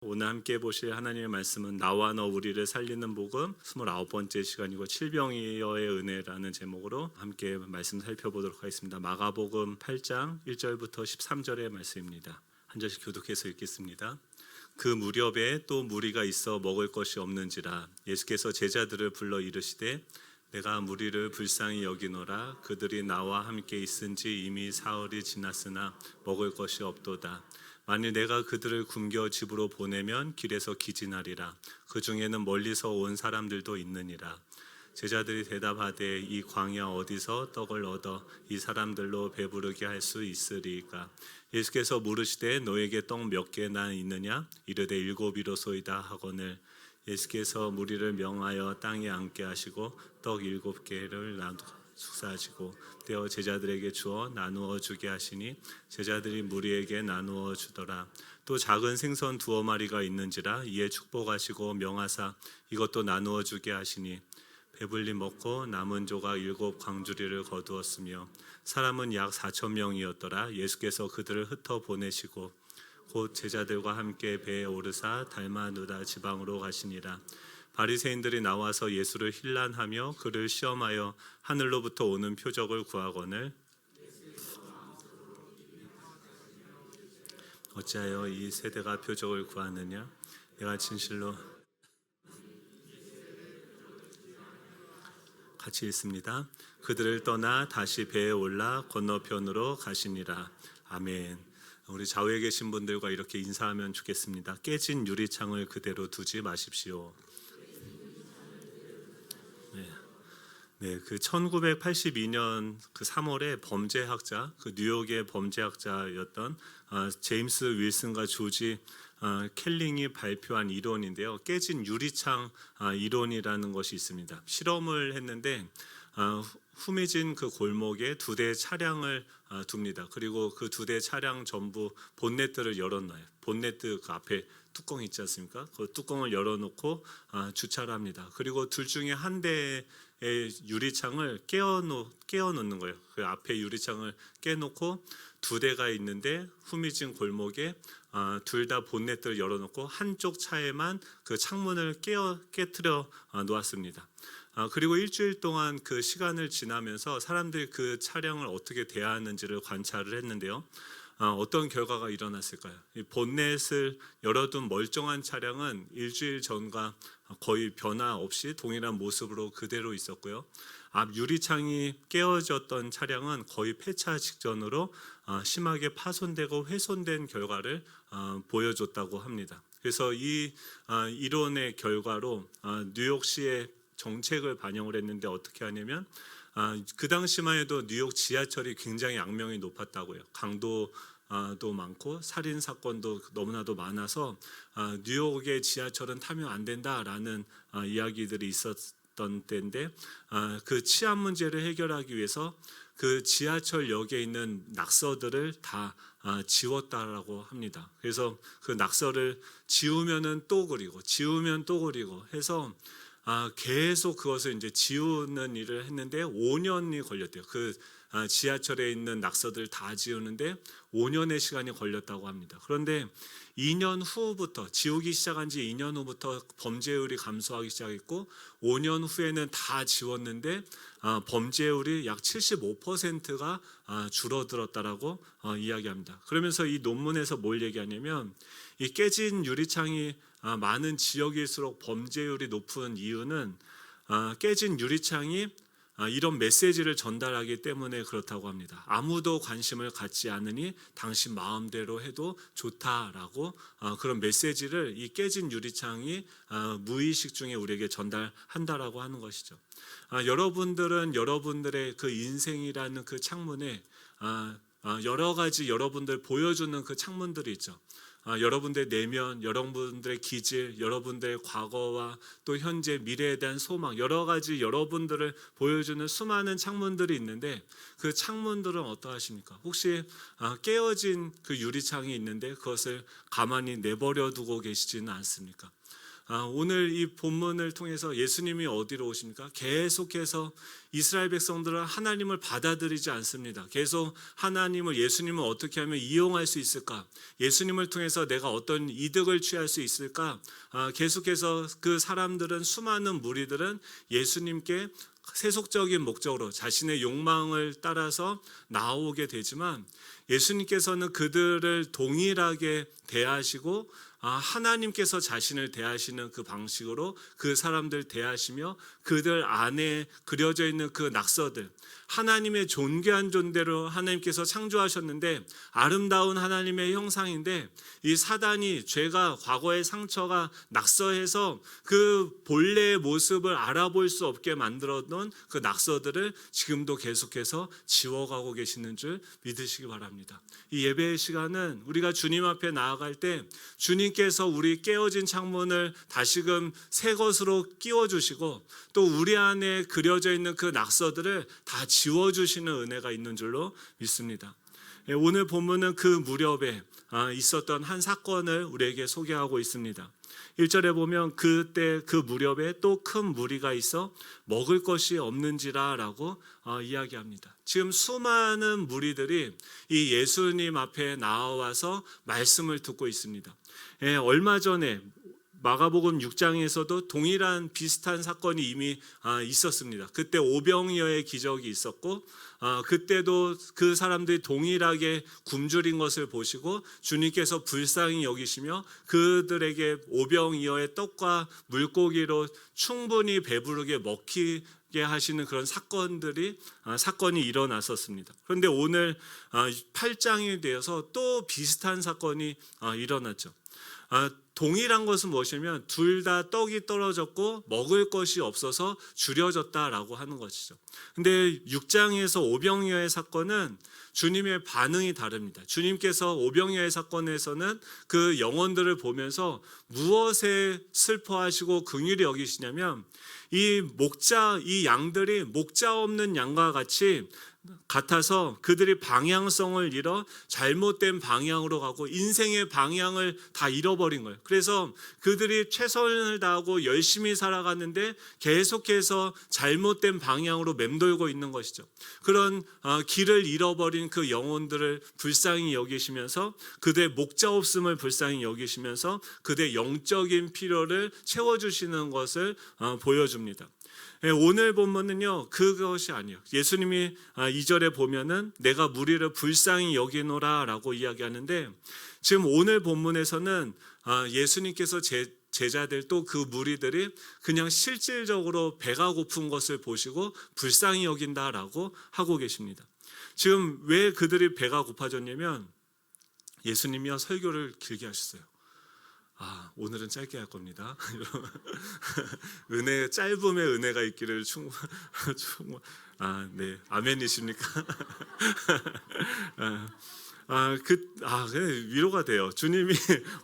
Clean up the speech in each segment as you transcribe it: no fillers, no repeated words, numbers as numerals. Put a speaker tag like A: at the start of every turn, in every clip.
A: 오늘 함께 보실 하나님의 말씀은 나와 너 우리를 살리는 복음 29번째 시간이고 칠병이어의 은혜라는 제목으로 함께 말씀 살펴보도록 하겠습니다. 마가복음 8장 1절부터 13절의 말씀입니다. 한 절씩 교독해서 읽겠습니다. 그 무렵에 또 무리가 있어 먹을 것이 없는지라 예수께서 제자들을 불러 이르시되 내가 무리를 불쌍히 여기노라. 그들이 나와 함께 있은지 이미 사흘이 지났으나 먹을 것이 없도다. 만일 내가 그들을 굶겨 집으로 보내면 길에서 기진하리라. 그 중에는 멀리서 온 사람들도 있느니라. 제자들이 대답하되 이 광야 어디서 떡을 얻어 이 사람들로 배부르게 할 수 있으리까? 예수께서 물으시되 너에게 떡 몇 개나 있느냐? 이르되 7이로소이다 하거늘 예수께서 무리를 명하여 땅에 앉게 하시고 떡 7개를 숙사하시고 떼어 제자들에게 주어 나누어 주게 하시니 제자들이 무리에게 나누어 주더라. 또 작은 생선 2마리가 있는지라 이에 축복하시고 명하사 이것도 나누어 주게 하시니 배불리 먹고 남은 조각 7 광주리를 거두었으며 사람은 약 4,000명이었더라. 예수께서 그들을 흩어 보내시고 곧 제자들과 함께 배에 오르사 달마누다 지방으로 가시니라. 바리새인들이 나와서 예수를 힐난하며 그를 시험하여 하늘로부터 오는 표적을 구하거늘 어찌하여 이 세대가 표적을 구하느냐? 내가 진실로 같이 읽습니다. 그들을 떠나 다시 배에 올라 건너편으로 가시니라. 아멘. 우리 좌우에 계신 분들과 이렇게 인사하면 좋겠습니다. 깨진 유리창을 그대로 두지 마십시오. 네, 그 1982년 그 3월에 범죄학자, 그 뉴욕의 범죄학자였던 제임스 윌슨과 조지 켈링이 발표한 이론인데요. 깨진 유리창 이론이라는 것이 있습니다. 실험을 했는데 후미진 그 골목에 2대 차량을 둡니다. 그리고 그 2대 차량 전부 본네트를 열어놔요. 본네트 그 앞에 뚜껑 있지 않습니까? 그 뚜껑을 열어놓고 주차를 합니다. 그리고 둘 중에 한 대의 유리창을 깨어놓는 거예요. 그 앞에 유리창을 깨놓고 2대가 있는데 후미진 골목에 둘 다 본네트를 열어놓고 한쪽 차에만 그 창문을 깨트려 놓았습니다. 그리고 일주일 동안 그 시간을 지나면서 사람들이 그 차량을 어떻게 대하는지를 관찰을 했는데요. 어떤 결과가 일어났을까요? 이 본넷을 열어둔 멀쩡한 차량은 일주일 전과 거의 변화 없이 동일한 모습으로 그대로 있었고요. 앞 유리창이 깨어졌던 차량은 거의 폐차 직전으로 심하게 파손되고 훼손된 결과를 보여줬다고 합니다. 그래서 이 이론의 결과로 뉴욕시의 정책을 반영을 했는데 어떻게 하냐면 그 당시만 해도 뉴욕 지하철이 굉장히 악명이 높았다고요. 강도도 많고 살인 사건도 너무나도 많아서 뉴욕의 지하철은 타면 안 된다라는 이야기들이 있었던 때인데 그 치안 문제를 해결하기 위해서 그 지하철역에 있는 낙서들을 다 지웠다라고 합니다. 그래서 그 낙서를 지우면은 또 그리고 지우면 또 그리고 해서 계속 그것을 이제 지우는 일을 했는데 5년이 걸렸대요. 그 지하철에 있는 낙서들 다 지우는데 5년의 시간이 걸렸다고 합니다. 그런데 2년 후부터 지우기 시작한 지 2년 후부터 범죄율이 감소하기 시작했고 5년 후에는 다 지웠는데 범죄율이 약 75%가 줄어들었다라고 이야기합니다. 그러면서 이 논문에서 뭘 얘기하냐면 이 깨진 유리창이 많은 지역일수록 범죄율이 높은 이유는 깨진 유리창이 이런 메시지를 전달하기 때문에 그렇다고 합니다. 아무도 관심을 갖지 않으니 당신 마음대로 해도 좋다라고 그런 메시지를 이 깨진 유리창이 무의식 중에 우리에게 전달한다라고 하는 것이죠. 여러분들은 여러분들의 그 인생이라는 그 창문에 여러 가지 여러분들 보여주는 그 창문들이 있죠. 여러분들의 내면, 여러분들의 기질, 여러분들의 과거와 또 현재, 미래에 대한 소망, 여러 가지 여러분들을 보여주는 수많은 창문들이 있는데 그 창문들은 어떠하십니까? 혹시 깨어진 그 유리창이 있는데 그것을 가만히 내버려 두고 계시지는 않습니까? 오늘 이 본문을 통해서 예수님이 어디로 오십니까? 계속해서 이스라엘 백성들은 하나님을 받아들이지 않습니다. 계속 하나님을, 예수님을 어떻게 하면 이용할 수 있을까? 예수님을 통해서 내가 어떤 이득을 취할 수 있을까? 계속해서 그 사람들은, 수많은 무리들은 예수님께 세속적인 목적으로 자신의 욕망을 따라서 나오게 되지만, 예수님께서는 그들을 동일하게 대하시고 하나님께서 자신을 대하시는 그 방식으로 그 사람들 대하시며, 그들 안에 그려져 있는 그 낙서들, 하나님의 존귀한 존재로 하나님께서 창조하셨는데, 아름다운 하나님의 형상인데, 이 사단이, 죄가, 과거의 상처가 낙서해서 그 본래의 모습을 알아볼 수 없게 만들어 놓은 그 낙서들을 지금도 계속해서 지워가고 계시는 줄 믿으시기 바랍니다. 이 예배의 시간은 우리가 주님 앞에 나아갈 때 주님께서 우리 깨어진 창문을 다시금 새 것으로 끼워주시고, 또 우리 안에 그려져 있는 그 낙서들을 다 지워주시는 은혜가 있는 줄로 믿습니다. 오늘 본문은 그 무렵에 있었던 한 사건을 우리에게 소개하고 있습니다. 1절에 보면 그때 그 무렵에 또 큰 무리가 있어 먹을 것이 없는지라 라고 이야기합니다. 지금 수많은 무리들이 이 예수님 앞에 나와서 말씀을 듣고 있습니다. 얼마 전에 마가복음 6장에서도 동일한 비슷한 사건이 이미 있었습니다. 그때 오병이어의 기적이 있었고, 그때도 그 사람들이 동일하게 굶주린 것을 보시고 주님께서 불쌍히 여기시며 그들에게 오병이어의 떡과 물고기로 충분히 배부르게 먹히게 하시는 그런 사건이 일어났었습니다. 그런데 오늘 8장이 되어서 또 비슷한 사건이 일어났죠. 동일한 것은 무엇이냐면 둘 다 떡이 떨어졌고 먹을 것이 없어서 줄여졌다라고 하는 것이죠. 근데 6장에서 오병이어의 사건은 주님의 반응이 다릅니다. 주님께서 오병이어의 사건에서는 그 영혼들을 보면서 무엇에 슬퍼하시고 긍휼히 여기시냐면, 이 양들이 목자 없는 양과 같아서 그들이 방향성을 잃어 잘못된 방향으로 가고 인생의 방향을 다 잃어버린 거예요. 그래서 그들이 최선을 다하고 열심히 살아갔는데 계속해서 잘못된 방향으로 맴돌고 있는 것이죠. 그런 길을 잃어버린 그 영혼들을 불쌍히 여기시면서, 그들의 목자 없음을 불쌍히 여기시면서 그들의 영적인 필요를 채워주시는 것을 보여줍니다. 오늘 본문은요, 그것이 아니에요. 예수님이 2절에 보면은 내가 무리를 불쌍히 여기노라 라고 이야기하는데, 지금 오늘 본문에서는 예수님께서 제자들, 또 그 무리들이 그냥 실질적으로 배가 고픈 것을 보시고 불쌍히 여긴다라고 하고 계십니다. 지금 왜 그들이 배가 고파졌냐면, 예수님이요 설교를 길게 하셨어요. 오늘은 짧게 할 겁니다. 짧음의 은혜가 있기를 네, 아멘이십니까? 위로가 돼요. 주님이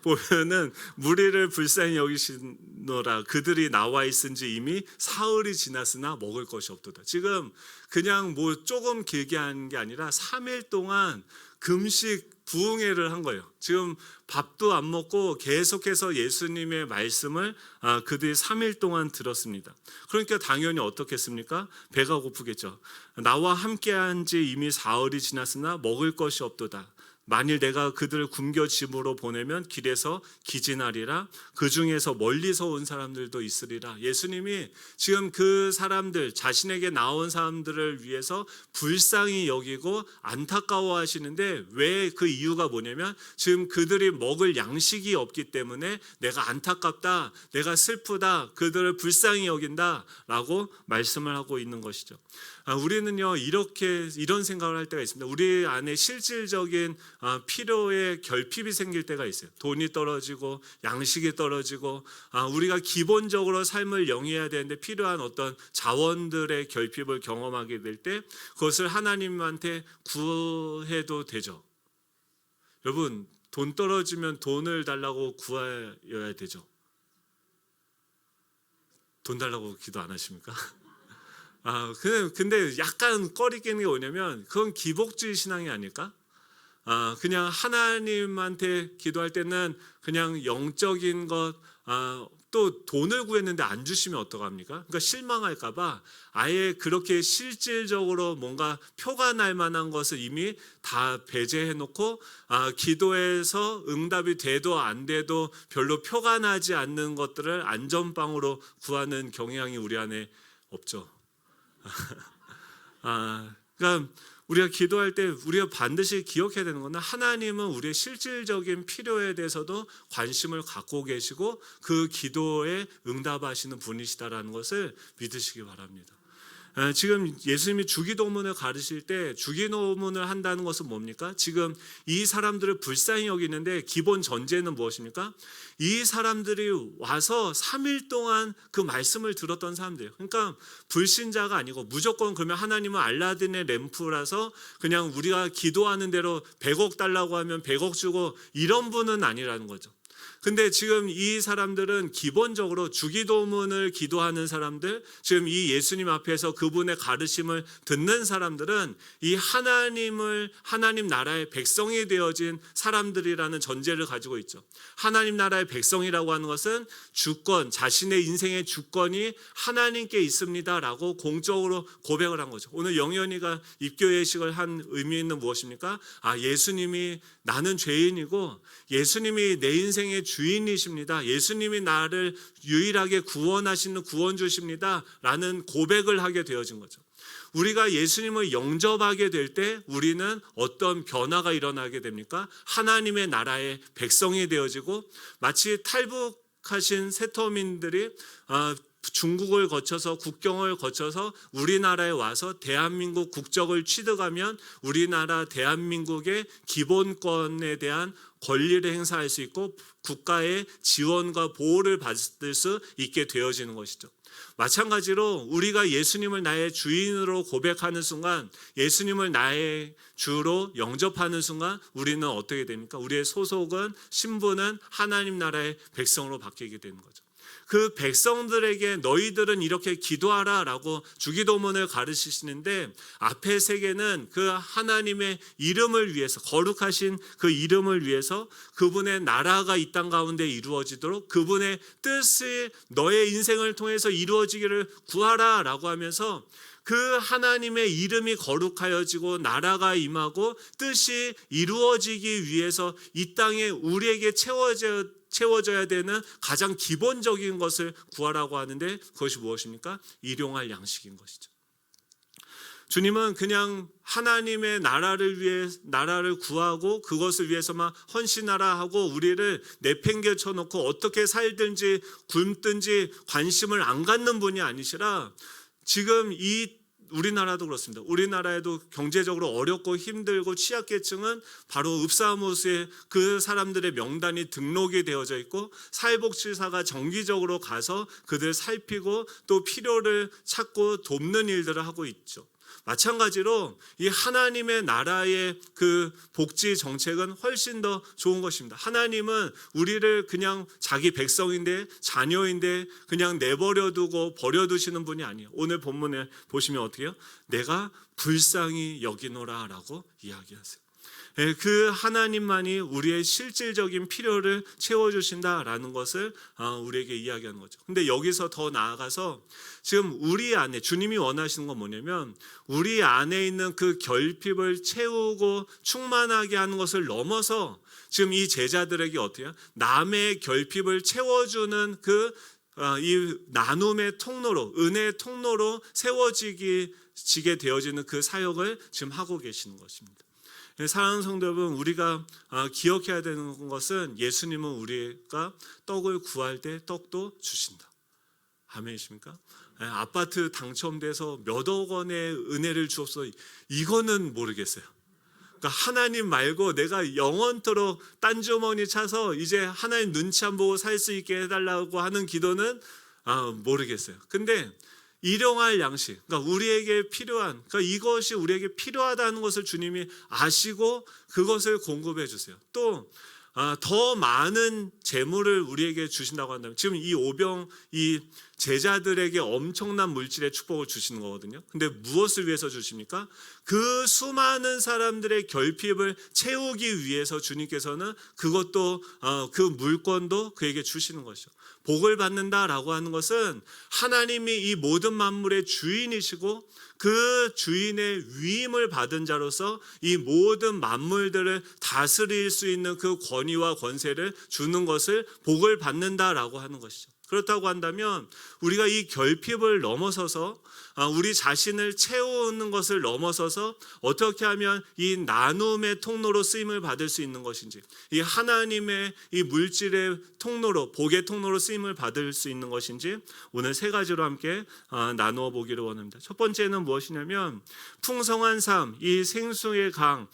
A: 보면은 무리를 불쌍히 여기시노라, 그들이 나와 있은지 이미 사흘이 지났으나 먹을 것이 없도다. 지금 그냥 조금 길게 한 게 아니라 3일 동안 금식 부흥회를 한 거예요. 지금 밥도 안 먹고 계속해서 예수님의 말씀을 그들이 3일 동안 들었습니다. 그러니까 당연히 어떻겠습니까? 배가 고프겠죠. 나와 함께한 지 이미 사흘이 지났으나 먹을 것이 없도다. 만일 내가 그들을 굶겨 집으로 보내면 길에서 기진하리라. 그 중에서 멀리서 온 사람들도 있으리라. 예수님이 지금 그 사람들, 자신에게 나온 사람들을 위해서 불쌍히 여기고 안타까워 하시는데, 왜 그 이유가 뭐냐면 지금 그들이 먹을 양식이 없기 때문에 내가 안타깝다, 내가 슬프다, 그들을 불쌍히 여긴다 라고 말씀을 하고 있는 것이죠. 우리는요 이런 생각을 할 때가 있습니다. 우리 안에 실질적인 필요에 결핍이 생길 때가 있어요. 돈이 떨어지고 양식이 떨어지고 우리가 기본적으로 삶을 영위해야 되는데 필요한 어떤 자원들의 결핍을 경험하게 될 때 그것을 하나님한테 구해도 되죠. 여러분, 돈 떨어지면 돈을 달라고 구해야 되죠. 돈 달라고 기도 안 하십니까? 근데 약간 꺼리끼는 게 뭐냐면, 그건 기복주의 신앙이 아닐까? 그냥 하나님한테 기도할 때는 그냥 영적인 것, 또 돈을 구했는데 안 주시면 어떡합니까? 그러니까 실망할까 봐 아예 그렇게 실질적으로 뭔가 표가 날 만한 것을 이미 다 배제해 놓고 기도해서 응답이 돼도 안 돼도 별로 표가 나지 않는 것들을 안전빵으로 구하는 경향이 우리 안에 없죠. 그러니까 우리가 기도할 때 우리가 반드시 기억해야 되는 것은 하나님은 우리의 실질적인 필요에 대해서도 관심을 갖고 계시고 그 기도에 응답하시는 분이시다라는 것을 믿으시기 바랍니다. 지금 예수님이 주기도문을 가르칠 때 주기도문을 한다는 것은 뭡니까? 지금 이 사람들을 불쌍히 여기는데 기본 전제는 무엇입니까? 이 사람들이 와서 3일 동안 그 말씀을 들었던 사람들이에요. 그러니까 불신자가 아니고 무조건 그러면 하나님은 알라딘의 램프라서 그냥 우리가 기도하는 대로 100억 달라고 하면 100억 주고 이런 분은 아니라는 거죠. 근데 지금 이 사람들은 기본적으로 주기도문을 기도하는 사람들, 지금 이 예수님 앞에서 그분의 가르침을 듣는 사람들은 이 하나님 나라의 백성이 되어진 사람들이라는 전제를 가지고 있죠. 하나님 나라의 백성이라고 하는 것은 주권, 자신의 인생의 주권이 하나님께 있습니다라고 공적으로 고백을 한 거죠. 오늘 영현이가 입교 예식을 한 의미는 무엇입니까? 예수님이 나는 죄인이고 예수님이 내 인생의 주인이십니다. 예수님이 나를 유일하게 구원하시는 구원주십니다. 라는 고백을 하게 되어진 거죠. 우리가 예수님을 영접하게 될 때 우리는 어떤 변화가 일어나게 됩니까? 하나님의 나라의 백성이 되어지고 마치 탈북하신 세터민들이 중국을 거쳐서 국경을 거쳐서 우리나라에 와서 대한민국 국적을 취득하면 우리나라 대한민국의 기본권에 대한 권리를 행사할 수 있고 국가의 지원과 보호를 받을 수 있게 되어지는 것이죠. 마찬가지로 우리가 예수님을 나의 주인으로 고백하는 순간, 예수님을 나의 주로 영접하는 순간 우리는 어떻게 됩니까? 우리의 소속은, 신분은 하나님 나라의 백성으로 바뀌게 되는 거죠. 그 백성들에게 너희들은 이렇게 기도하라 라고 주기도문을 가르치시는데 앞에 세 개는 그 하나님의 이름을 위해서, 거룩하신 그 이름을 위해서 그분의 나라가 이 땅 가운데 이루어지도록 그분의 뜻이 너의 인생을 통해서 이루어지기를 구하라 라고 하면서 그 하나님의 이름이 거룩하여지고 나라가 임하고 뜻이 이루어지기 위해서 이 땅에 우리에게 채워져야 되는 가장 기본적인 것을 구하라고 하는데 그것이 무엇입니까? 일용할 양식인 것이죠. 주님은 그냥 하나님의 나라를 구하고 그것을 위해서만 헌신하라 하고 우리를 내팽개쳐 놓고 어떻게 살든지 굶든지 관심을 안 갖는 분이 아니시라, 지금 우리나라도 그렇습니다. 우리나라에도 경제적으로 어렵고 힘들고 취약계층은 바로 읍사무소에 그 사람들의 명단이 등록이 되어져 있고 사회복지사가 정기적으로 가서 그들 살피고 또 필요를 찾고 돕는 일들을 하고 있죠. 마찬가지로 이 하나님의 나라의 그 복지 정책은 훨씬 더 좋은 것입니다. 하나님은 우리를 그냥 자기 백성인데 자녀인데 그냥 내버려두고 버려두시는 분이 아니에요. 오늘 본문에 보시면 어떻게 해요? 내가 불쌍히 여기노라 라고 이야기하세요. 그 하나님만이 우리의 실질적인 필요를 채워주신다라는 것을 우리에게 이야기하는 거죠. 근데 여기서 더 나아가서 지금 우리 안에 주님이 원하시는 건 뭐냐면 우리 안에 있는 그 결핍을 채우고 충만하게 하는 것을 넘어서 지금 이 제자들에게 어떻게 해요? 남의 결핍을 채워주는 이 나눔의 통로로, 은혜의 통로로 세워지게 되어지는 그 사역을 지금 하고 계시는 것입니다. 사랑하는 성도 여러분, 우리가 기억해야 되는 것은 예수님은 우리가 떡을 구할 때 떡도 주신다. 아멘이십니까? 아파트 당첨돼서 몇억 원의 은혜를 주었어, 이거는 모르겠어요. 그러니까 하나님 말고 내가 영원토록 딴주머니 차서 이제 하나님 눈치 안 보고 살 수 있게 해달라고 하는 기도는 모르겠어요. 근데 일용할 양식, 그러니까 우리에게 필요한, 그러니까 이것이 우리에게 필요하다는 것을 주님이 아시고 그것을 공급해 주세요. 또 더 많은 재물을 우리에게 주신다고 한다면, 지금 이 오병 이 제자들에게 엄청난 물질의 축복을 주시는 거거든요. 근데 무엇을 위해서 주십니까? 그 수많은 사람들의 결핍을 채우기 위해서 주님께서는 그것도 그 물권도 그에게 주시는 것이죠. 복을 받는다라고 하는 것은 하나님이 이 모든 만물의 주인이시고 그 주인의 위임을 받은 자로서 이 모든 만물들을 다스릴 수 있는 그 권위와 권세를 주는 것을 복을 받는다라고 하는 것이죠. 그렇다고 한다면 우리가 이 결핍을 넘어서서 우리 자신을 채우는 것을 넘어서서 어떻게 하면 이 나눔의 통로로 쓰임을 받을 수 있는 것인지, 이 하나님의 이 물질의 통로로, 복의 통로로 쓰임을 받을 수 있는 것인지 오늘 세 가지로 함께 나누어 보기를 원합니다. 첫 번째는 무엇이냐면 풍성한 삶, 이 생수의 강,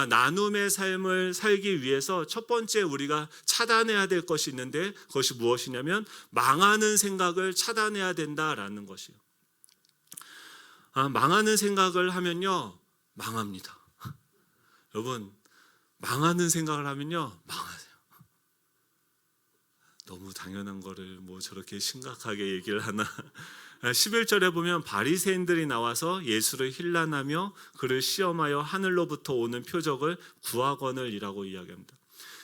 A: 나눔의 삶을 살기 위해서 첫 번째 우리가 차단해야 될 것이 있는데, 그것이 무엇이냐면 망하는 생각을 차단해야 된다라는 것이에요. 망하는 생각을 하면요 망합니다. 여러분, 망하는 생각을 하면요 망하세요. 너무 당연한 거를 뭐 저렇게 심각하게 얘기를 하나. 11절에 보면 바리새인들이 나와서 예수를 힐난하며 그를 시험하여 하늘로부터 오는 표적을 구하거늘이라고 이야기합니다.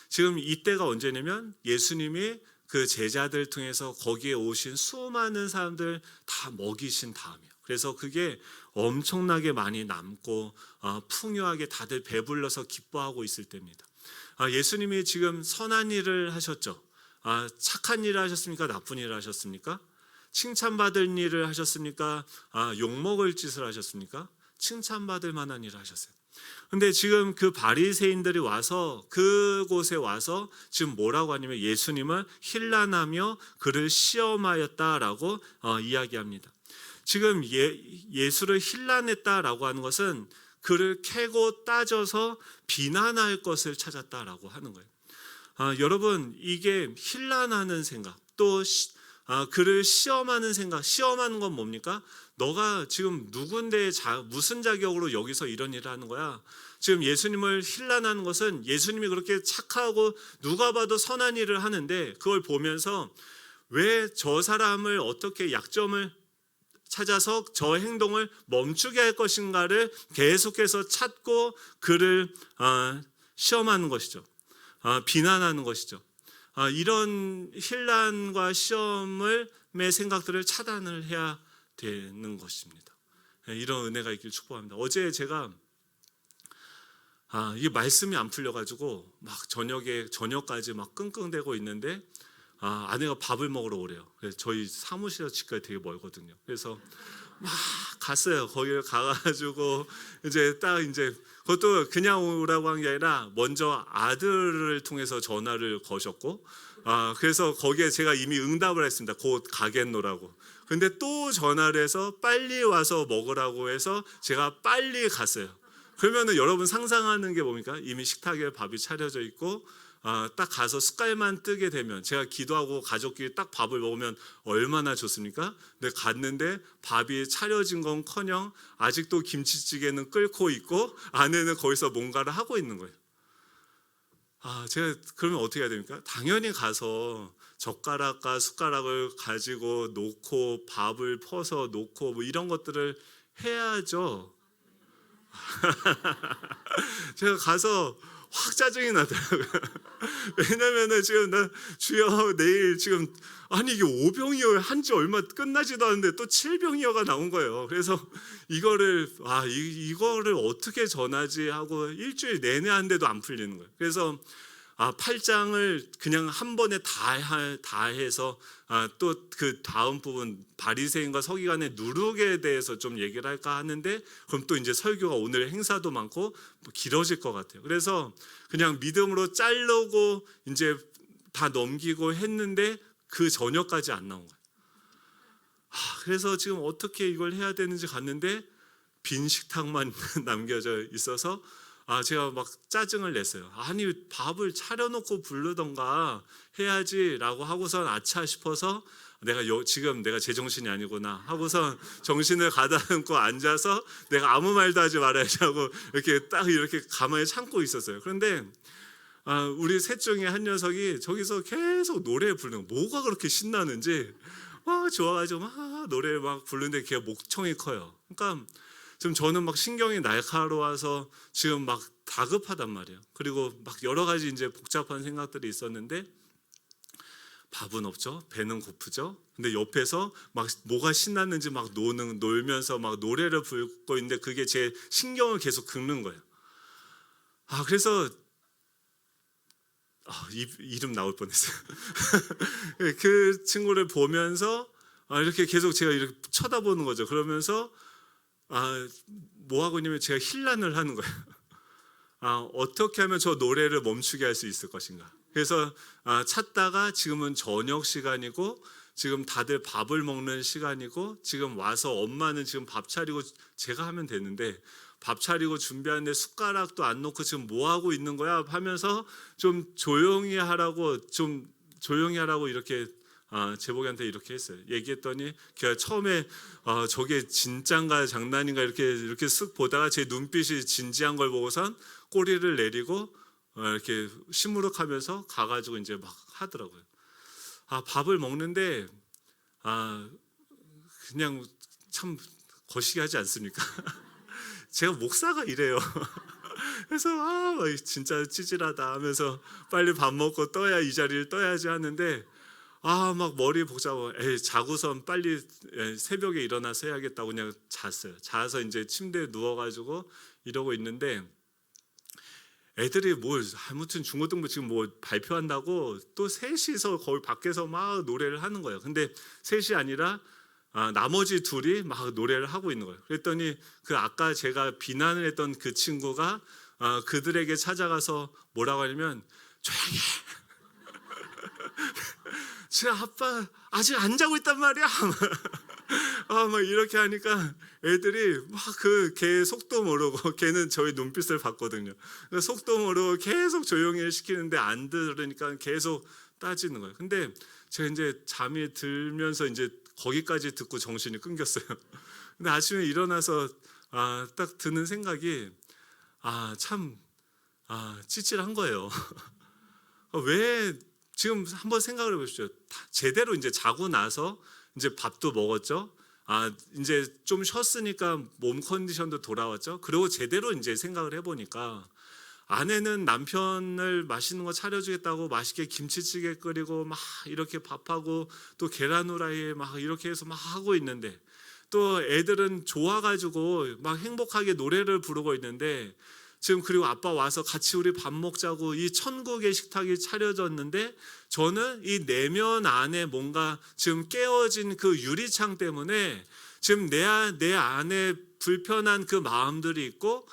A: 지금 이때가 언제냐면 예수님이 그 제자들 통해서 거기에 오신 수많은 사람들 다 먹이신 다음이에요. 그래서 그게 엄청나게 많이 남고 풍요하게 다들 배불러서 기뻐하고 있을 때입니다. 예수님이 지금 선한 일을 하셨죠. 착한 일을 하셨습니까? 나쁜 일을 하셨습니까? 칭찬받을 일을 하셨습니까? 욕먹을 짓을 하셨습니까? 칭찬받을 만한 일을 하셨어요. 근데 지금 그 바리새인들이 와서 그곳에 와서 지금 뭐라고 하냐면 예수님을 힐난하며 그를 시험하였다라고 이야기합니다. 지금 예수를 힐난했다라고 하는 것은 그를 캐고 따져서 비난할 것을 찾았다라고 하는 거예요. 여러분, 이게 힐난하는 생각, 또 그를 시험하는 생각, 시험하는 건 뭡니까? 너가 지금 누군데 무슨 자격으로 여기서 이런 일을 하는 거야? 지금 예수님을 힐난하는 것은 예수님이 그렇게 착하고 누가 봐도 선한 일을 하는데 그걸 보면서 왜 저 사람을 어떻게 약점을 찾아서 저 행동을 멈추게 할 것인가를 계속해서 찾고 그를 시험하는 것이죠. 비난하는 것이죠. 이런 힐난과 시험의 생각들을 차단을 해야 되는 것입니다. 이런 은혜가 있길 축복합니다. 어제 제가 이 말씀이 안 풀려가지고 막 저녁까지 막 끙끙대고 있는데 아내가 밥을 먹으러 오래요. 그래서 저희 사무실에서 집까지 되게 멀거든요. 그래서 막 갔어요. 거기를 가가지고 이제 그것도 그냥 오라고 한 게 아니라 먼저 아들을 통해서 전화를 거셨고, 그래서 거기에 제가 이미 응답을 했습니다. 곧 가겠노라고. 근데 또 전화를 해서 빨리 와서 먹으라고 해서 제가 빨리 갔어요. 그러면은 여러분 상상하는 게 뭡니까? 이미 식탁에 밥이 차려져 있고 딱 가서 숟갈만 뜨게 되면, 제가 기도하고 가족끼리 딱 밥을 먹으면 얼마나 좋습니까? 근데 갔는데 밥이 차려진 건커녕 아직도 김치찌개는 끓고 있고 아내는 거기서 뭔가를 하고 있는 거예요. 제가 그러면 어떻게 해야 됩니까? 당연히 가서 젓가락과 숟가락을 가지고 놓고 밥을 퍼서 놓고 뭐 이런 것들을 해야죠. 제가 가서 확 짜증이 나더라고요. 왜냐면은 지금 나 주여 내일 지금 이게 5병이어 한지 얼마 끝나지도 않는데 또 7병이어가 나온 거예요. 그래서 이거를 어떻게 전하지 하고 일주일 내내 하는데도 안 풀리는 거예요. 그래서 8장을 그냥 한 번에 다 해서 또 그 다음 부분 바리새인과 서기관의 누룩에 대해서 좀 얘기를 할까 하는데, 그럼 또 이제 설교가 오늘 행사도 많고 길어질 것 같아요. 그래서 그냥 믿음으로 자르고 이제 다 넘기고 했는데 그 저녁까지 안 나온 거예요. 그래서 지금 어떻게 이걸 해야 되는지 갔는데 빈 식탁만 남겨져 있어서 제가 막 짜증을 냈어요. 밥을 차려놓고 부르던가 해야지라고 하고선 아차 싶어서 지금 내가 제정신이 아니구나 하고선 정신을 가다듬고 앉아서 내가 아무 말도 하지 말아야지 하고 이렇게 가만히 참고 있었어요. 그런데 우리 셋 중에 한 녀석이 저기서 계속 노래 부르는 거. 뭐가 그렇게 신나는지 막 좋아가지고 막 노래 막 부르는데 걔가 목청이 커요. 그러니까 지금 저는 막 신경이 날카로워서 지금 막 다급하단 말이에요. 그리고 막 여러 가지 이제 복잡한 생각들이 있었는데 밥은 없죠. 배는 고프죠. 근데 옆에서 막 뭐가 신났는지 막 놀면서 막 노래를 부르고 있는데 그게 제 신경을 계속 긁는 거예요. 그래서 이름 나올 뻔했어요. 그 친구를 보면서 이렇게 계속 제가 이렇게 쳐다보는 거죠. 그러면서 뭐 하고 있냐면 제가 힐난을 하는 거예요. 어떻게 하면 저 노래를 멈추게 할 수 있을 것인가. 그래서 찾다가 지금은 저녁 시간이고 지금 다들 밥을 먹는 시간이고 지금 와서 엄마는 지금 밥 차리고 제가 하면 되는데 밥 차리고 준비하는데 숟가락도 안 놓고 지금 뭐 하고 있는 거야 하면서 좀 조용히 하라고 이렇게 제복이한테 이렇게 했어요. 얘기했더니 걔가 처음에 저게 진짠가 장난인가 이렇게 쓱 보다가 제 눈빛이 진지한 걸 보고선 꼬리를 내리고 이렇게 시무룩하면서 가가지고 이제 막 하더라고요. 밥을 먹는데 그냥 참 거시기 하지 않습니까? 제가 목사가 이래요. 그래서 진짜 찌질하다 하면서 빨리 밥 먹고 떠야 이 자리를 떠야지 하는데 막 머리 복잡하고 자고선 빨리 새벽에 일어나서 해야겠다고 그냥 잤어요. 자서 이제 침대에 누워가지고 이러고 있는데 애들이 아무튼 중고등부 지금 뭐 발표한다고 또 셋이서 거기 밖에서 막 노래를 하는 거예요. 근데 셋이 아니라 나머지 둘이 막 노래를 하고 있는 거예요. 그랬더니 그 아까 제가 비난을 했던 그 친구가 그들에게 찾아가서 뭐라고 하냐면 조용히 해. 제 아빠 아직 안 자고 있단 말이야. 막 이렇게 하니까 애들이 막 걔 속도 모르고 걔는 저희 눈빛을 봤거든요. 속도 모르고 계속 조용히 시키는데 안 들으니까 계속 따지는 거예요. 근데 제가 이제 잠이 들면서 이제 거기까지 듣고 정신이 끊겼어요. 근데 아침에 일어나서 딱 드는 생각이 참 찌질한 거예요. 왜 지금 한번 생각을 해보십시오. 제대로 이제 자고 나서 이제 밥도 먹었죠. 이제 좀 쉬었으니까 몸 컨디션도 돌아왔죠. 그리고 제대로 이제 생각을 해보니까 아내는 남편을 맛있는 거 차려주겠다고 맛있게 김치찌개 끓이고 막 이렇게 밥하고 또 계란 후라이 막 이렇게 해서 막 하고 있는데 또 애들은 좋아가지고 막 행복하게 노래를 부르고 있는데 지금 그리고 아빠 와서 같이 우리 밥 먹자고 이 천국의 식탁이 차려졌는데 저는 이 내면 안에 뭔가 지금 깨어진 그 유리창 때문에 지금 내 안에 불편한 그 마음들이 있고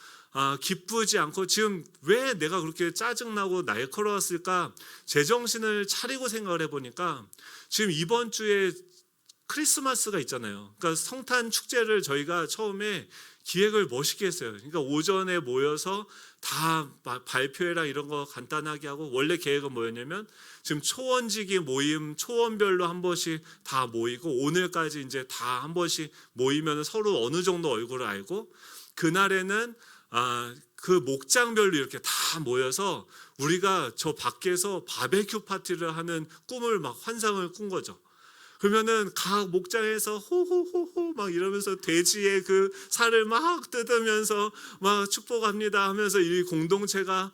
A: 기쁘지 않고 지금 왜 내가 그렇게 짜증나고 날카로웠을까 제정신을 차리고 생각을 해보니까 지금 이번 주에 크리스마스가 있잖아요. 그러니까 성탄 축제를 저희가 처음에 기획을 멋있게 했어요. 그러니까 오전에 모여서 다 발표회랑 이런 거 간단하게 하고 원래 계획은 뭐였냐면 지금 초원지기 모임 초원별로 한 번씩 다 모이고 오늘까지 이제 다 한 번씩 모이면 서로 어느 정도 얼굴을 알고 그날에는 그 목장별로 이렇게 다 모여서 우리가 저 밖에서 바베큐 파티를 하는 꿈을 막 환상을 꾼 거죠. 그러면은 각 목장에서 호호호호 막 이러면서 돼지의 그 살을 막 뜯으면서 막 축복합니다 하면서 이 공동체가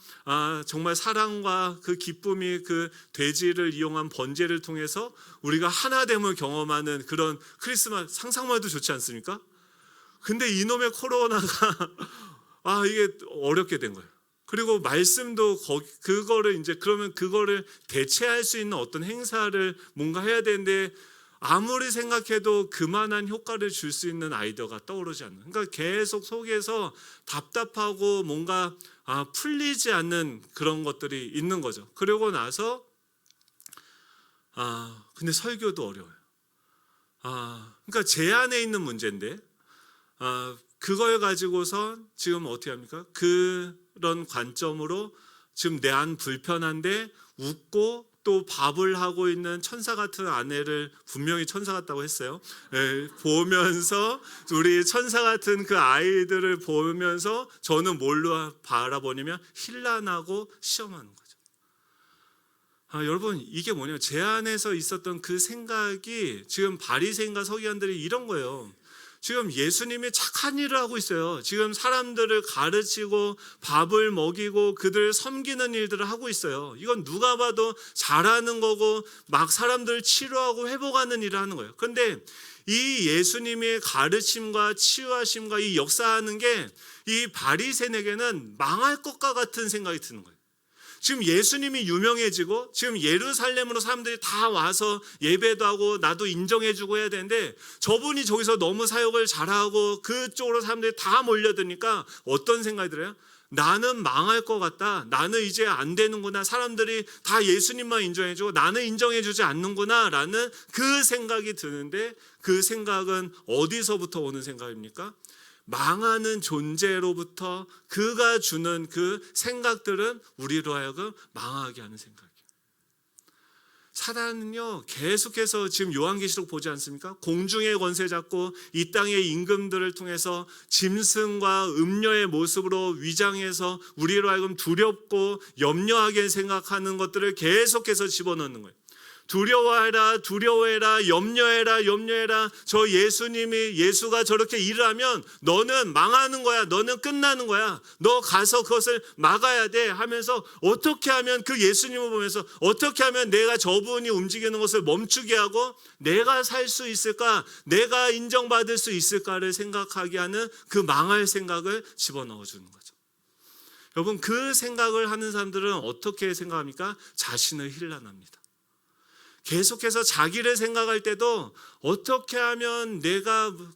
A: 정말 사랑과 그 기쁨이 그 돼지를 이용한 번제를 통해서 우리가 하나됨을 경험하는 그런 크리스마스 상상만 해도 좋지 않습니까? 근데 이놈의 코로나가 이게 어렵게 된 거예요. 그리고 말씀도 그거를 이제 그러면 그거를 대체할 수 있는 어떤 행사를 뭔가 해야 되는데 아무리 생각해도 그만한 효과를 줄 수 있는 아이디어가 떠오르지 않는. 그러니까 계속 속에서 답답하고 뭔가 풀리지 않는 그런 것들이 있는 거죠. 그러고 나서 근데 설교도 어려워요. 그러니까 제 안에 있는 문제인데 그걸 가지고서 지금 어떻게 합니까? 그런 관점으로 지금 내 안 불편한데 웃고 또 밥을 하고 있는 천사 같은 아내를 분명히 천사 같다고 했어요. 보면서 우리 천사 같은 그 아이들을 보면서 저는 뭘로 바라보냐면 힐난하고 시험하는 거죠. 여러분 이게 뭐냐면 제 안에서 있었던 그 생각이 지금 바리새인과 서기관들이 이런 거예요. 지금 예수님이 착한 일을 하고 있어요. 지금 사람들을 가르치고 밥을 먹이고 그들을 섬기는 일들을 하고 있어요. 이건 누가 봐도 잘하는 거고 막 사람들을 치료하고 회복하는 일을 하는 거예요. 그런데 이 예수님의 가르침과 치유하심과 이 역사하는 게 이 바리새인에게는 망할 것과 같은 생각이 드는 거예요. 지금 예수님이 유명해지고 지금 예루살렘으로 사람들이 다 와서 예배도 하고 나도 인정해주고 해야 되는데 저분이 저기서 너무 사역을 잘하고 그쪽으로 사람들이 다 몰려드니까 어떤 생각이 들어요? 나는 망할 것 같다. 나는 이제 안 되는구나. 사람들이 다 예수님만 인정해주고 나는 인정해주지 않는구나 라는 그 생각이 드는데 그 생각은 어디서부터 오는 생각입니까? 망하는 존재로부터 그가 주는 그 생각들은 우리로 하여금 망하게 하는 생각이에요. 사단은요 계속해서 지금 요한계시록 보지 않습니까? 공중의 권세 잡고 이 땅의 임금들을 통해서 짐승과 음녀의 모습으로 위장해서 우리로 하여금 두렵고 염려하게 생각하는 것들을 계속해서 집어넣는 거예요. 두려워해라, 두려워해라, 염려해라, 염려해라. 저 예수가 저렇게 일을 하면 너는 망하는 거야. 너는 끝나는 거야. 너 가서 그것을 막아야 돼 하면서 어떻게 하면 그 예수님을 보면서 어떻게 하면 내가 저분이 움직이는 것을 멈추게 하고 내가 살 수 있을까? 내가 인정받을 수 있을까를 생각하게 하는 그 망할 생각을 집어넣어 주는 거죠. 여러분 그 생각을 하는 사람들은 어떻게 생각합니까? 자신을 힐난합니다. 계속해서 자기를 생각할 때도 어떻게 하면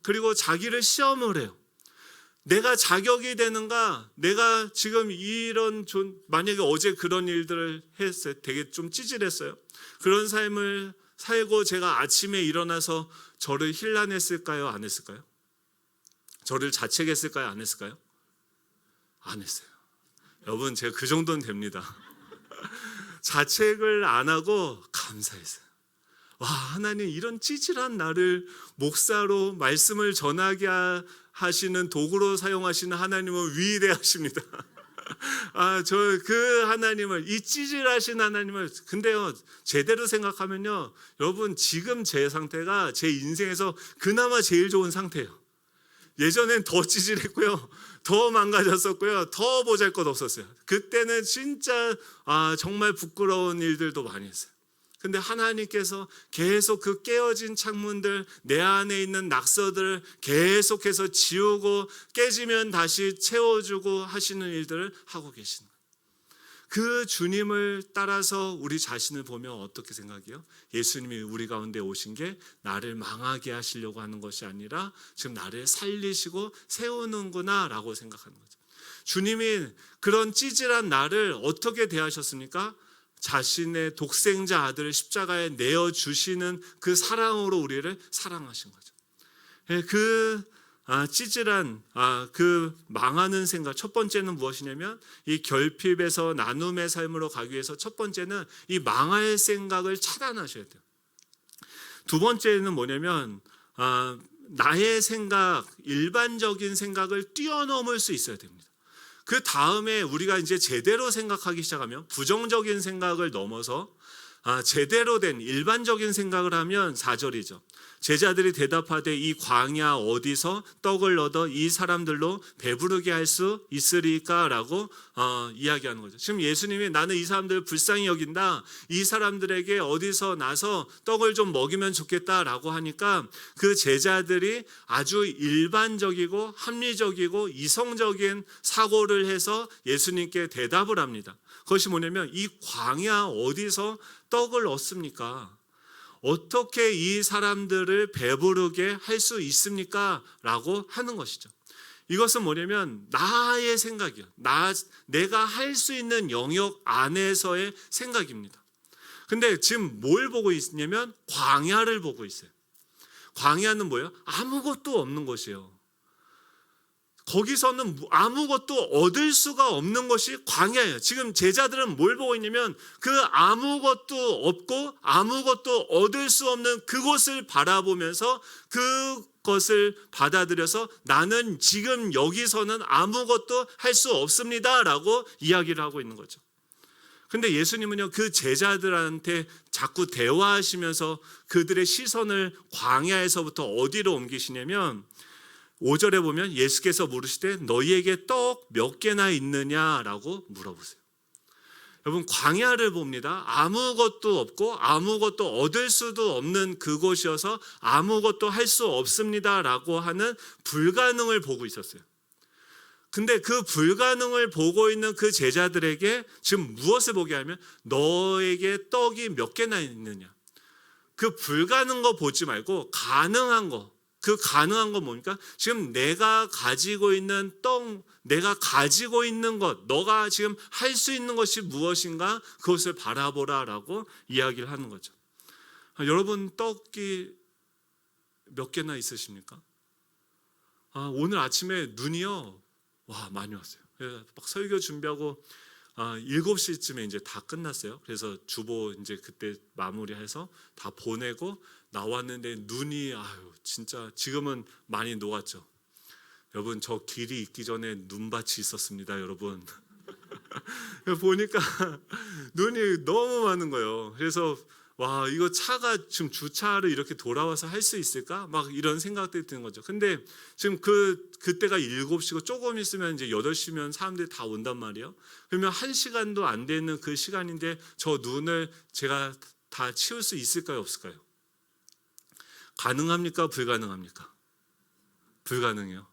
A: 그리고 자기를 시험을 해요. 내가 자격이 되는가? 내가 지금 만약에 어제 그런 일들을 했어요. 되게 좀 찌질했어요. 그런 삶을 살고 제가 아침에 일어나서 저를 힐난했을까요? 안 했을까요? 저를 자책했을까요? 안 했을까요? 안 했어요. 여러분 제가 그 정도는 됩니다. 자책을 안 하고 감사했어요. 와, 하나님 이런 찌질한 나를 목사로 말씀을 전하게 하시는 도구로 사용하시는 하나님은 위대하십니다. 그 하나님을, 이 찌질하신 하나님을, 근데요, 제대로 생각하면요, 여러분, 지금 제 상태가 제 인생에서 그나마 제일 좋은 상태예요. 예전엔 더 찌질했고요, 더 망가졌었고요, 더 보잘것 없었어요. 그때는 진짜 정말 부끄러운 일들도 많이 했어요. 근데 하나님께서 계속 그 깨어진 창문들, 내 안에 있는 낙서들을 계속해서 지우고 깨지면 다시 채워주고 하시는 일들을 하고 계시는 거예요. 그 주님을 따라서 우리 자신을 보면 어떻게 생각해요? 예수님이 우리 가운데 오신 게 나를 망하게 하시려고 하는 것이 아니라 지금 나를 살리시고 세우는구나 라고 생각하는 거죠. 주님이 그런 찌질한 나를 어떻게 대하셨습니까? 자신의 독생자 아들을 십자가에 내어주시는 그 사랑으로 우리를 사랑하신 거죠. 그 찌질한 그 망하는 생각, 첫 번째는 무엇이냐면 이 결핍에서 나눔의 삶으로 가기 위해서 첫 번째는 이 망할 생각을 차단하셔야 돼요. 두 번째는 뭐냐면 나의 생각, 일반적인 생각을 뛰어넘을 수 있어야 됩니다. 그 다음에 우리가 이제 제대로 생각하기 시작하면 부정적인 생각을 넘어서 제대로 된 일반적인 생각을 하면 4절이죠. 제자들이 대답하되 이 광야 어디서 떡을 얻어 이 사람들로 배부르게 할 수 있으리까? 라고 이야기하는 거죠. 지금 예수님이 나는 이 사람들을 불쌍히 여긴다. 이 사람들에게 어디서 나서 떡을 좀 먹이면 좋겠다 라고 하니까 그 제자들이 아주 일반적이고 합리적이고 이성적인 사고를 해서 예수님께 대답을 합니다. 그것이 뭐냐면 이 광야 어디서 떡을 얻습니까? 어떻게 이 사람들을 배부르게 할 수 있습니까? 라고 하는 것이죠. 이것은 뭐냐면 나의 생각이요. 내가 할 수 있는 영역 안에서의 생각입니다. 근데 지금 뭘 보고 있냐면 광야를 보고 있어요. 광야는 뭐예요? 아무것도 없는 것이에요. 거기서는 아무것도 얻을 수가 없는 것이 광야예요. 지금 제자들은 뭘 보고 있냐면 그 아무것도 없고 아무것도 얻을 수 없는 그곳을 바라보면서 그것을 받아들여서 나는 지금 여기서는 아무것도 할 수 없습니다 라고 이야기를 하고 있는 거죠. 근데 예수님은요, 그 제자들한테 자꾸 대화하시면서 그들의 시선을 광야에서부터 어디로 옮기시냐면 5절에 보면 예수께서 물으시되 너희에게 떡 몇 개나 있느냐라고 물어보세요. 여러분, 광야를 봅니다. 아무것도 없고 아무것도 얻을 수도 없는 그곳이어서 아무것도 할 수 없습니다라고 하는 불가능을 보고 있었어요. 근데 그 불가능을 보고 있는 그 제자들에게 지금 무엇을 보게 하면 너에게 떡이 몇 개나 있느냐. 그 불가능한 거 보지 말고 가능한 거. 그 가능한 건 뭡니까? 지금 내가 가지고 있는 떡, 내가 가지고 있는 것, 너가 지금 할 수 있는 것이 무엇인가? 그것을 바라보라라고 이야기를 하는 거죠. 여러분, 떡이 몇 개나 있으십니까? 오늘 아침에 눈이요, 와, 많이 왔어요. 막 설교 준비하고 7시쯤에 이제 다 끝났어요. 그래서 주보 이제 그때 마무리해서 다 보내고 나왔는데 눈이 진짜 지금은 많이 녹았죠. 여러분, 저 길이 있기 전에 눈밭이 있었습니다, 여러분. 보니까 눈이 너무 많은 거예요. 그래서 와, 이거 차가 지금 주차를 이렇게 돌아와서 할 수 있을까? 막 이런 생각들이 드는 거죠. 근데 지금 그때가 7시고 조금 있으면 이제 8시면 사람들이 다 온단 말이에요. 그러면 1시간도 안 되는 그 시간인데 저 눈을 제가 다 치울 수 있을까요, 없을까요? 가능합니까, 불가능합니까? 불가능해요.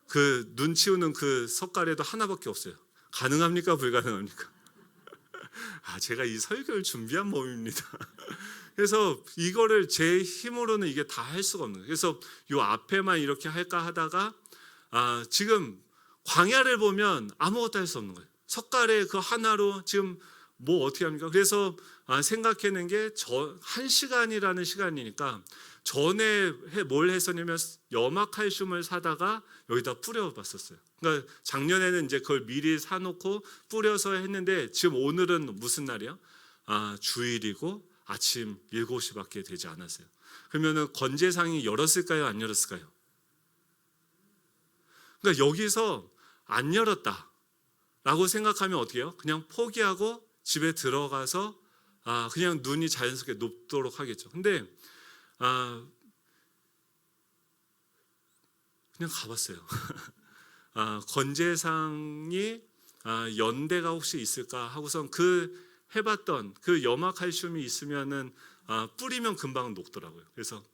A: 그 눈 치우는 그 석가래도 하나밖에 없어요. 가능합니까, 불가능합니까? 제가 이 설교를 준비한 몸입니다. 그래서 이거를 제 힘으로는 이게 다 할 수가 없는 거예요. 그래서 이 앞에만 이렇게 할까 하다가 지금 광야를 보면 아무것도 할 수 없는 거예요. 석가래 그 하나로 지금 뭐 어떻게 합니까? 그래서 생각해낸 게 1시간이라는 시간이니까 전에 뭘 했었냐면 염화칼슘을 사다가 여기다 뿌려봤었어요. 그러니까 작년에는 이제 그걸 미리 사놓고 뿌려서 했는데 지금 오늘은 무슨 날이야? 주일이고 아침 7시밖에 되지 않았어요. 그러면은 건재상이 열었을까요, 안 열었을까요? 그러니까 여기서 안 열었다라고 생각하면 어떻게 해요? 그냥 포기하고 집에 들어가서 그냥 눈이 자연스럽게 높도록 하겠죠. 근데 그냥 가봤어요. 건재상이 연대가 혹시 있을까 하고선 해봤던 그 염화칼슘이 있으면은 뿌리면 금방 녹더라고요. 그래서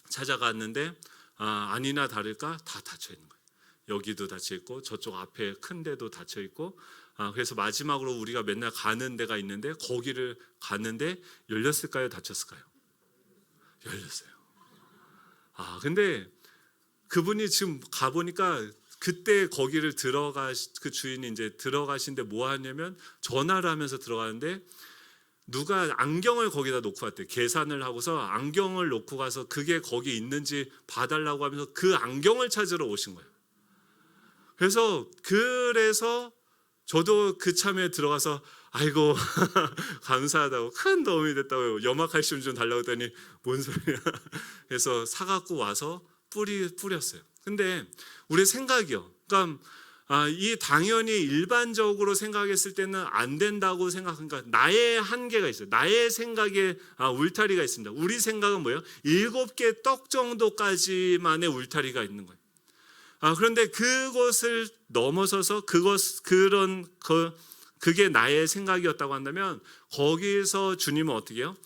A: 찾아갔는데 아니나 다를까 다 닫혀 있는 거예요. 여기도 닫혀 있고 저쪽 앞에 큰 데도 닫혀 있고 그래서 마지막으로 우리가 맨날 가는 데가 있는데 거기를 갔는데 열렸을까요, 닫혔을까요? 열렸어요. 근데 그분이 지금 가보니까 그때 거기를 그 주인이 이제 들어가신데 뭐 하냐면 전화를 하면서 들어가는데 누가 안경을 거기다 놓고 왔대요. 계산을 하고서 안경을 놓고 가서 그게 거기 있는지 봐달라고 하면서 그 안경을 찾으러 오신 거예요. 그래서 저도 그 참에 들어가서 아이고 감사하다고 큰 도움이 됐다고 염화칼슘 좀 달라고 했더니 뭔 소리야. 그래서 사갖고 와서 뿌렸어요. 근데 우리 생각이요. 그러니까 이 당연히 일반적으로 생각했을 때는 안 된다고 생각하니까 나의 한계가 있어요. 나의 생각에 울타리가 있습니다. 우리 생각은 뭐예요? 7개 떡 정도까지만의 울타리가 있는 거예요. 그런데 그것을 넘어서서 그게 나의 생각이었다고 한다면 거기서 주님은 어떻게 해요?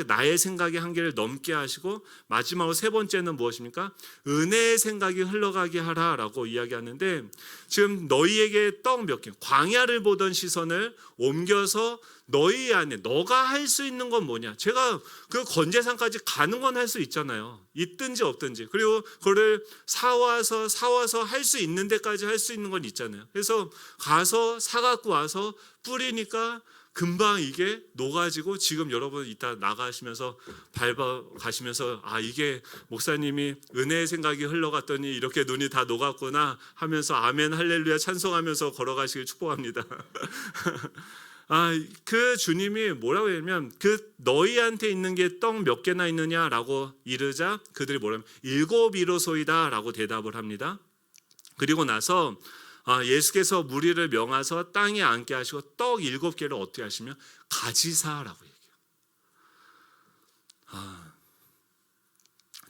A: 나의 생각의 한계를 넘게 하시고 마지막으로 세 번째는 무엇입니까? 은혜의 생각이 흘러가게 하라라고 이야기하는데 지금 너희에게 떡 몇 개, 광야를 보던 시선을 옮겨서 너희 안에 너가 할 수 있는 건 뭐냐? 제가 그 건재산까지 가는 건 할 수 있잖아요. 있든지 없든지. 그리고 그거를 사와서 할 수 있는 데까지 할 수 있는 건 있잖아요. 그래서 가서 사갖고 와서 뿌리니까 금방 이게 녹아지고 지금 여러분 이따 나가시면서 밟아가시면서 이게 목사님이 은혜의 생각이 흘러갔더니 이렇게 눈이 다 녹았구나 하면서 아멘 할렐루야 찬송하면서 걸어가시길 축복합니다. 그 주님이 뭐라고 했냐면 너희한테 있는 게 떡 몇 개나 있느냐라고 이르자 그들이 뭐라면 7 이로소이다 라고 대답을 합니다. 그리고 나서 예수께서 무리를 명하서 땅에 앉게 하시고 떡 7개를 어떻게 하시며 가지사라고 얘기해요.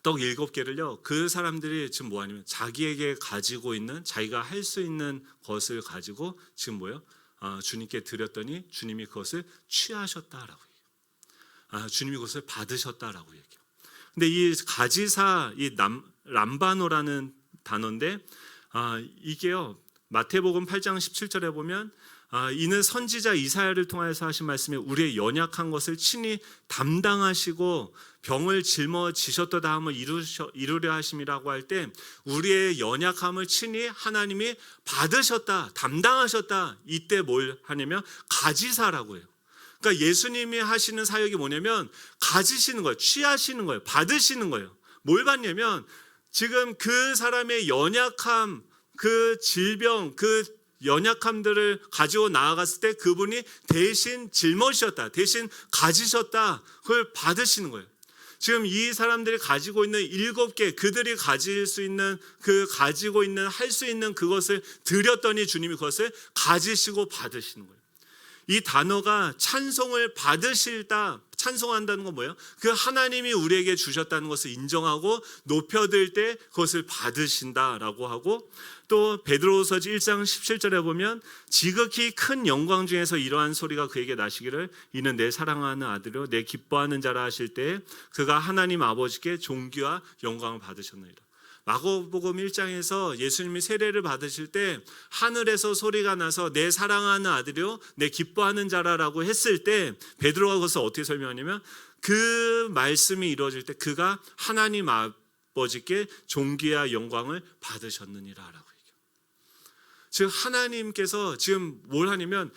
A: 떡 7개를요. 그 사람들이 지금 뭐 하냐면 자기에게 가지고 있는 자기가 할 수 있는 것을 가지고 지금 뭐예요? 주님께 드렸더니 주님이 그것을 취하셨다라고 얘기해요. 주님이 그것을 받으셨다라고 얘기해요. 근데 이 가지사, 이 람바노라는 단어인데 이게요. 마태복음 8장 17절에 보면 이는 선지자 이사야를 통해서 하신 말씀에 우리의 연약한 것을 친히 담당하시고 병을 짊어지셨도다 함을 이루려 하심이라고 할 때 우리의 연약함을 친히 하나님이 받으셨다, 담당하셨다. 이때 뭘 하냐면 가지사라고 해요. 그러니까 예수님이 하시는 사역이 뭐냐면 가지시는 거예요. 취하시는 거예요. 받으시는 거예요. 뭘 받냐면 지금 그 사람의 연약함, 그 질병, 그 연약함들을 가지고 나아갔을 때 그분이 대신 짊어지셨다, 대신 가지셨다, 그걸 받으시는 거예요. 지금 이 사람들이 가지고 있는 7개, 그들이 가질 수 있는 그 가지고 있는 할 수 있는 그것을 드렸더니 주님이 그것을 가지시고 받으시는 거예요. 이 단어가 찬송을 받으실다, 찬송한다는 건 뭐예요? 그 하나님이 우리에게 주셨다는 것을 인정하고 높여들 때 그것을 받으신다라고 하고, 또 베드로후서 1장 17절에 보면 지극히 큰 영광 중에서 이러한 소리가 그에게 나시기를 이는 내 사랑하는 아들이요 내 기뻐하는 자라 하실 때 그가 하나님 아버지께 존귀와 영광을 받으셨느니라. 마가복음 1장에서 예수님이 세례를 받으실 때 하늘에서 소리가 나서 내 사랑하는 아들이요 내 기뻐하는 자라라고 했을 때 베드로가 그것을 어떻게 설명하냐면 그 말씀이 이루어질 때 그가 하나님 아버지께 존귀와 영광을 받으셨느니라라고 얘기해요. 즉 하나님께서 지금 뭘 하냐면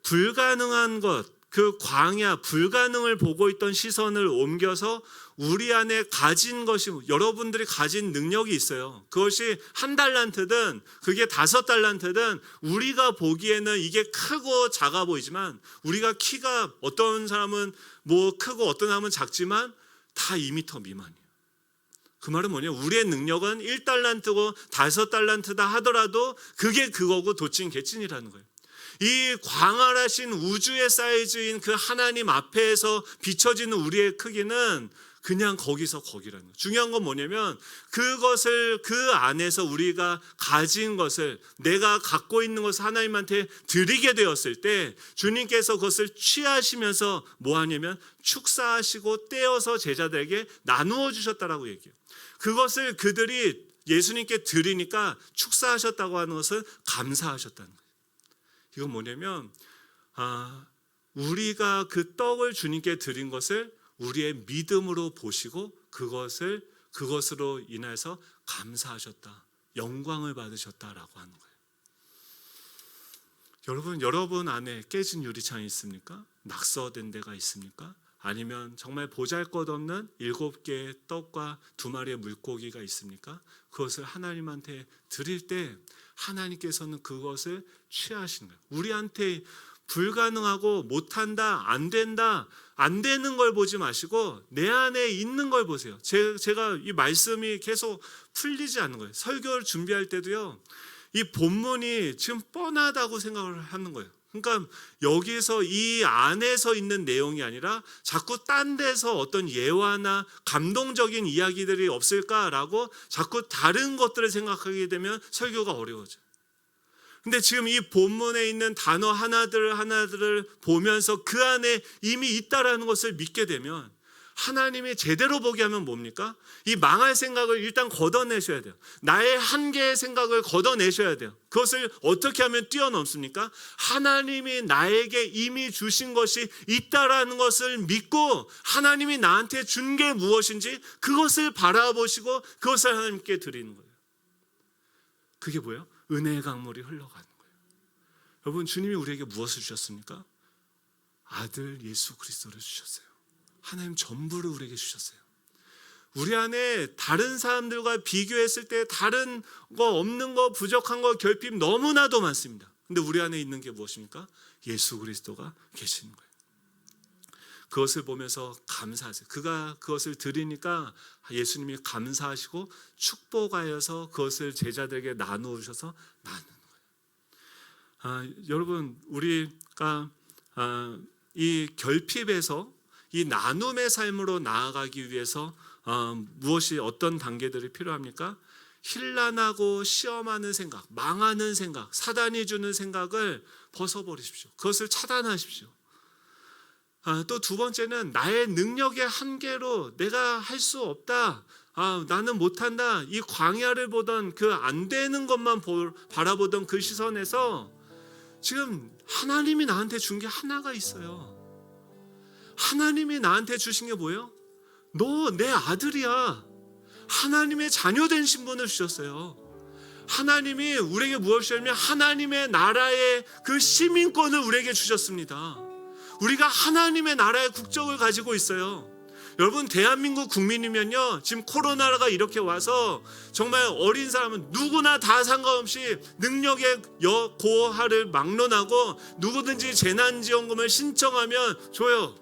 A: 불가능한 것, 그 광야 불가능을 보고 있던 시선을 옮겨서 우리 안에 가진 것이, 여러분들이 가진 능력이 있어요. 그것이 1달란트든 그게 5달란트든 우리가 보기에는 이게 크고 작아 보이지만, 우리가 키가 어떤 사람은 뭐 크고 어떤 사람은 작지만 다 2m 미만이에요. 그 말은 뭐냐, 우리의 능력은 1달란트고 5달란트다 하더라도 그게 그거고 도찐 개찐이라는 거예요. 이 광활하신 우주의 사이즈인 그 하나님 앞에서 비춰지는 우리의 크기는 그냥 거기서 거기라는 거예요. 중요한 건 뭐냐면 그것을, 그 안에서 우리가 가진 것을, 내가 갖고 있는 것을 하나님한테 드리게 되었을 때 주님께서 그것을 취하시면서 뭐 하냐면 축사하시고 떼어서 제자들에게 나누어 주셨다라고 얘기해요. 그것을 그들이 예수님께 드리니까 축사하셨다고 하는 것은 감사하셨다는 거예요. 이건 뭐냐면 우리가 그 떡을 주님께 드린 것을 우리의 믿음으로 보시고 그것으로 인해서 감사하셨다, 영광을 받으셨다라고 하는 거예요. 여러분 안에 깨진 유리창이 있습니까? 낙서된 데가 있습니까? 아니면 정말 보잘것없는 7개의 떡과 2마리의 물고기가 있습니까? 그것을 하나님한테 드릴 때 하나님께서는 그것을 취하시는 거예요. 우리한테 불가능하고 못한다, 안 된다, 안 되는 걸 보지 마시고 내 안에 있는 걸 보세요. 제가 이 말씀이 계속 풀리지 않는 거예요. 설교를 준비할 때도요, 이 본문이 지금 뻔하다고 생각을 하는 거예요. 그러니까 여기서 이 안에서 있는 내용이 아니라 자꾸 딴 데서 어떤 예화나 감동적인 이야기들이 없을까라고 자꾸 다른 것들을 생각하게 되면 설교가 어려워져요. 근데 지금 이 본문에 있는 단어 하나들을 보면서 그 안에 이미 있다라는 것을 믿게 되면 하나님이 제대로 보게 하면 뭡니까? 이 망할 생각을 일단 걷어내셔야 돼요. 나의 한계의 생각을 걷어내셔야 돼요. 그것을 어떻게 하면 뛰어넘습니까? 하나님이 나에게 이미 주신 것이 있다라는 것을 믿고 하나님이 나한테 준 게 무엇인지 그것을 바라보시고 그것을 하나님께 드리는 거예요. 그게 뭐예요? 은혜의 강물이 흘러가는 거예요. 여러분, 주님이 우리에게 무엇을 주셨습니까? 아들 예수 그리스도를 주셨어요. 하나님 전부를 우리에게 주셨어요. 우리 안에 다른 사람들과 비교했을 때 다른 거, 없는 거, 부족한 거, 결핍 너무나도 많습니다. 근데 우리 안에 있는 게 무엇입니까? 예수 그리스도가 계시는 거예요. 그것을 보면서 감사하세요. 그가 그것을 드리니까 예수님이 감사하시고 축복하여서 그것을 제자들에게 나누셔서 나누는 거예요. 여러분, 우리가 이 결핍에서 이 나눔의 삶으로 나아가기 위해서 무엇이 어떤 단계들이 필요합니까? 혼란하고 시험하는 생각, 망하는 생각, 사단이 주는 생각을 벗어버리십시오. 그것을 차단하십시오. 또 두 번째는 나의 능력의 한계로 내가 할 수 없다, 나는 못한다, 이 광야를 보던 그 안 되는 것만 바라보던 그 시선에서 지금 하나님이 나한테 준 게 하나가 있어요. 하나님이 나한테 주신 게 뭐예요? 너 내 아들이야. 하나님의 자녀된 신분을 주셨어요. 하나님이 우리에게 무엇이냐면 하나님의 나라의 그 시민권을 우리에게 주셨습니다. 우리가 하나님의 나라의 국적을 가지고 있어요. 여러분, 대한민국 국민이면요, 지금 코로나가 이렇게 와서 정말 어린 사람은 누구나 다 상관없이 능력의 고하를 막론하고 누구든지 재난지원금을 신청하면 줘요.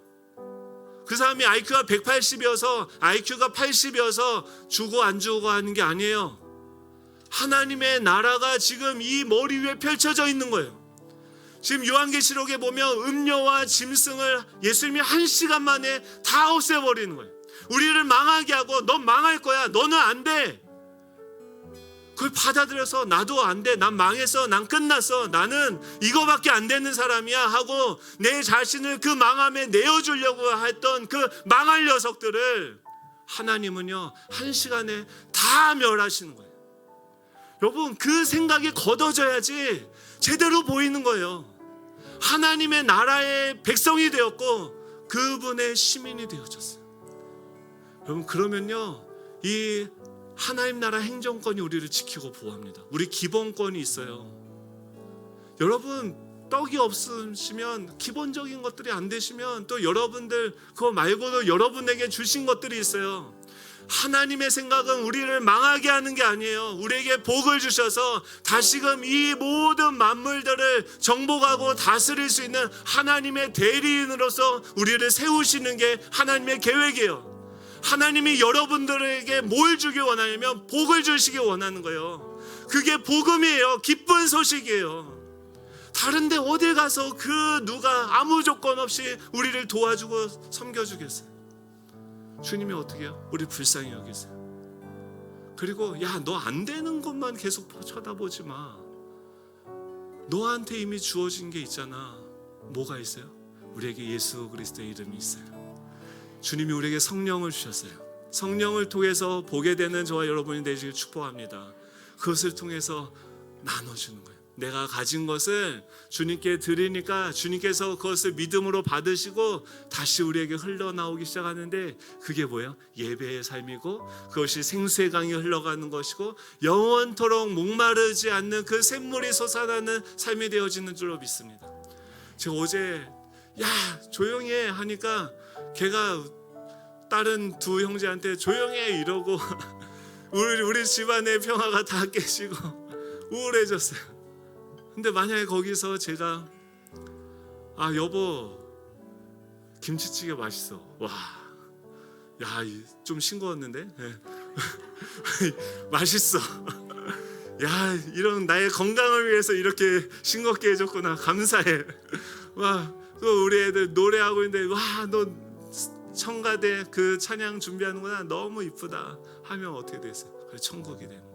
A: 그 사람이 IQ가 180이어서 IQ가 80이어서 주고 안 주고 하는 게 아니에요. 하나님의 나라가 지금 이 머리 위에 펼쳐져 있는 거예요. 지금 요한계시록에 보면 음료와 짐승을 예수님이 1시간 만에 다 없애버리는 거예요. 우리를 망하게 하고 넌 망할 거야, 너는 안 돼. 그걸 받아들여서 나도 안 돼, 난 망했어, 난 끝났어, 나는 이거밖에 안 되는 사람이야 하고 내 자신을 그 망함에 내어주려고 했던 그 망할 녀석들을 하나님은요 1시간에 다 멸하시는 거예요. 여러분, 그 생각이 걷어져야지 제대로 보이는 거예요. 하나님의 나라의 백성이 되었고 그분의 시민이 되어졌어요. 여러분, 그러면요 이 하나님 나라 행정권이 우리를 지키고 보호합니다. 우리 기본권이 있어요. 여러분, 떡이 없으시면, 기본적인 것들이 안 되시면 또 여러분들 그거 말고도 여러분에게 주신 것들이 있어요. 하나님의 생각은 우리를 망하게 하는 게 아니에요. 우리에게 복을 주셔서 다시금 이 모든 만물들을 정복하고 다스릴 수 있는 하나님의 대리인으로서 우리를 세우시는 게 하나님의 계획이에요. 하나님이 여러분들에게 뭘 주기 원하냐면 복을 주시기 원하는 거예요. 그게 복음이에요. 기쁜 소식이에요. 다른데 어디 가서 그 누가 아무 조건 없이 우리를 도와주고 섬겨주겠어요? 주님이 어떻게 해요? 우리 불쌍히 여기세요. 그리고 야, 너 안 되는 것만 계속 쳐다보지 마. 너한테 이미 주어진 게 있잖아. 뭐가 있어요? 우리에게 예수 그리스도의 이름이 있어요. 주님이 우리에게 성령을 주셨어요. 성령을 통해서 보게 되는 저와 여러분이 되시길 축복합니다. 그것을 통해서 나눠주는 거예요. 내가 가진 것을 주님께 드리니까 주님께서 그것을 믿음으로 받으시고 다시 우리에게 흘러나오기 시작하는데, 그게 뭐예요? 예배의 삶이고 그것이 생수의 강이 흘러가는 것이고 영원토록 목마르지 않는 그 샘물이 솟아나는 삶이 되어지는 줄로 믿습니다. 제가 어제 야 조용히 해 하니까 걔가 다른 두 형제한테 조용히 해 이러고 우리 집안의 평화가 다 깨지고 우울해졌어요. 근데 만약에 거기서 제가 여보 김치찌개 맛있어, 와, 야 좀 싱거웠는데 맛있어, 야 이런 나의 건강을 위해서 이렇게 싱겁게 해줬구나, 감사해, 와, 또 우리 애들 노래하고 있는데 와 너 청가대 그 찬양 준비하는구나, 너무 이쁘다 하면 어떻게 되겠어요? 그래, 천국이 되는 거예요.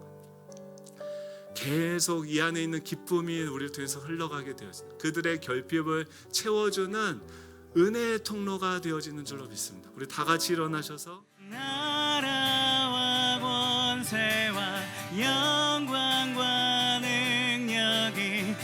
A: 계속 이 안에 있는 기쁨이 우리를 통해서 흘러가게 되어집니다. 그들의 결핍을 채워주는 은혜의 통로가 되어지는 줄로 믿습니다. 우리 다 같이 일어나셔서
B: 나라와 권세와 영광과 능력이